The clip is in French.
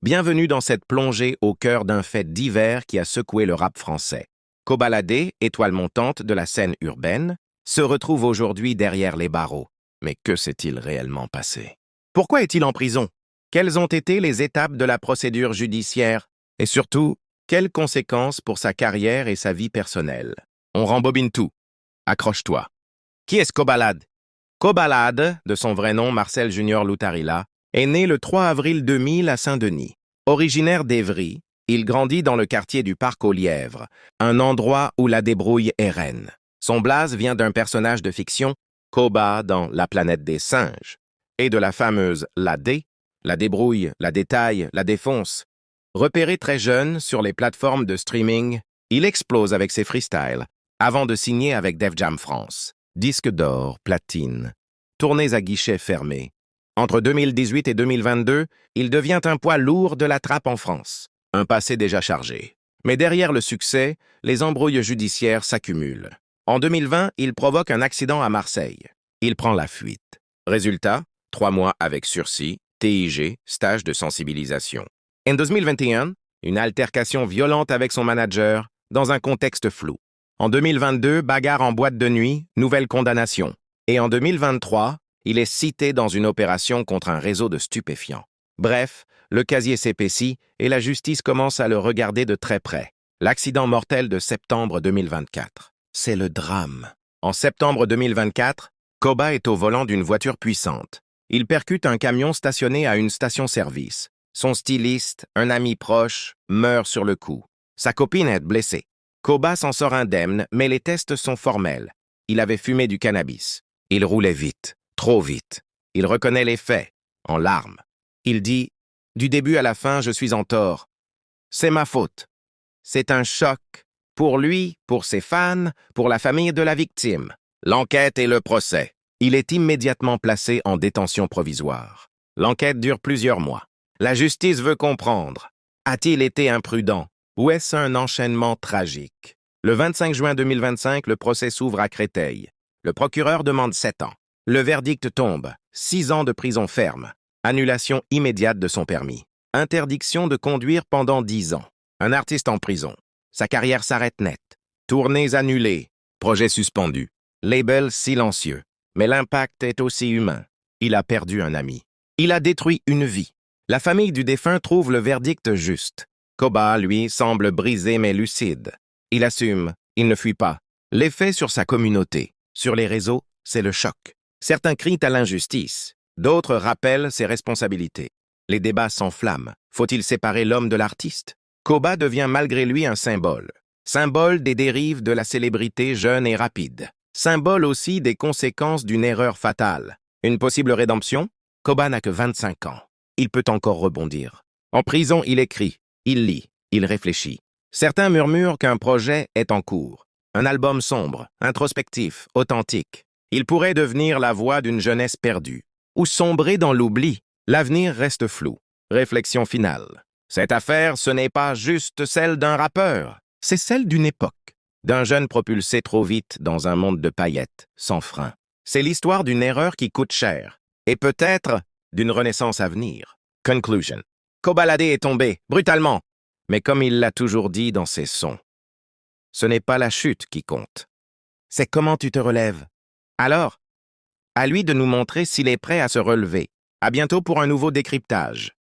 Bienvenue dans cette plongée au cœur d'un fait divers qui a secoué le rap français. Kobalade, étoile montante de la scène urbaine, se retrouve aujourd'hui derrière les barreaux. Mais que s'est-il réellement passé? Pourquoi est-il en prison? Quelles ont été les étapes de la procédure judiciaire? Et surtout, quelles conséquences pour sa carrière et sa vie personnelle? On rembobine tout. Accroche-toi. Qui est Kobalade? Kobalade, de son vrai nom Marcel Junior Lutarila, est né le 3 avril 2000 à Saint-Denis. Originaire d'Évry, il grandit dans le quartier du Parc aux Lièvres, un endroit où la débrouille est reine. Son blaze vient d'un personnage de fiction, Koba dans La planète des singes, et de la fameuse La D, la débrouille, la détaille, la défonce. Repéré très jeune sur les plateformes de streaming, il explose avec ses freestyles, avant de signer avec Def Jam France. Disque d'or, platine, tournées à guichets fermés. Entre 2018 et 2022, il devient un poids lourd de la trappe en France. Un passé déjà chargé. Mais derrière le succès, les embrouilles judiciaires s'accumulent. En 2020, il provoque un accident à Marseille. Il prend la fuite. Résultat, 3 mois avec sursis, TIG, stage de sensibilisation. En 2021, une altercation violente avec son manager, dans un contexte flou. En 2022, bagarre en boîte de nuit, nouvelle condamnation. Et en 2023, il est cité dans une opération contre un réseau de stupéfiants. Bref, le casier s'épaissit et la justice commence à le regarder de très près. L'accident mortel de septembre 2024. C'est le drame. En septembre 2024, Koba est au volant d'une voiture puissante. Il percute un camion stationné à une station-service. Son styliste, un ami proche, meurt sur le coup. Sa copine est blessée. Koba s'en sort indemne, mais les tests sont formels. Il avait fumé du cannabis. Il roulait vite. Trop vite. Il reconnaît les faits, en larmes. Il dit « Du début à la fin, je suis en tort. C'est ma faute. » C'est un choc. Pour lui, pour ses fans, pour la famille de la victime. L'enquête et le procès. Il est immédiatement placé en détention provisoire. L'enquête dure plusieurs mois. La justice veut comprendre. A-t-il été imprudent? Ou est-ce un enchaînement tragique? Le 25 juin 2025, le procès s'ouvre à Créteil. Le procureur demande 7 ans. Le verdict tombe, 6 ans de prison ferme, annulation immédiate de son permis, interdiction de conduire pendant 10 ans, un artiste en prison, sa carrière s'arrête net, tournées annulées, projet suspendu, label silencieux, mais l'impact est aussi humain. Il a perdu un ami. Il a détruit une vie. La famille du défunt trouve le verdict juste. Koba, lui, semble brisé mais lucide. Il assume, il ne fuit pas. L'effet sur sa communauté, sur les réseaux, c'est le choc. Certains crient à l'injustice, d'autres rappellent ses responsabilités. Les débats s'enflamment. Faut-il séparer l'homme de l'artiste? Koba devient malgré lui un symbole. Symbole des dérives de la célébrité jeune et rapide. Symbole aussi des conséquences d'une erreur fatale. Une possible rédemption? Koba n'a que 25 ans. Il peut encore rebondir. En prison, il écrit, il lit, il réfléchit. Certains murmurent qu'un projet est en cours. Un album sombre, introspectif, authentique. Il pourrait devenir la voix d'une jeunesse perdue. Ou sombrer dans l'oubli. L'avenir reste flou. Réflexion finale. Cette affaire, ce n'est pas juste celle d'un rappeur. C'est celle d'une époque. D'un jeune propulsé trop vite dans un monde de paillettes, sans frein. C'est l'histoire d'une erreur qui coûte cher. Et peut-être d'une renaissance à venir. Conclusion. Kobalade est tombé, brutalement. Mais comme il l'a toujours dit dans ses sons, ce n'est pas la chute qui compte. C'est comment tu te relèves. Alors, à lui de nous montrer s'il est prêt à se relever. À bientôt pour un nouveau décryptage.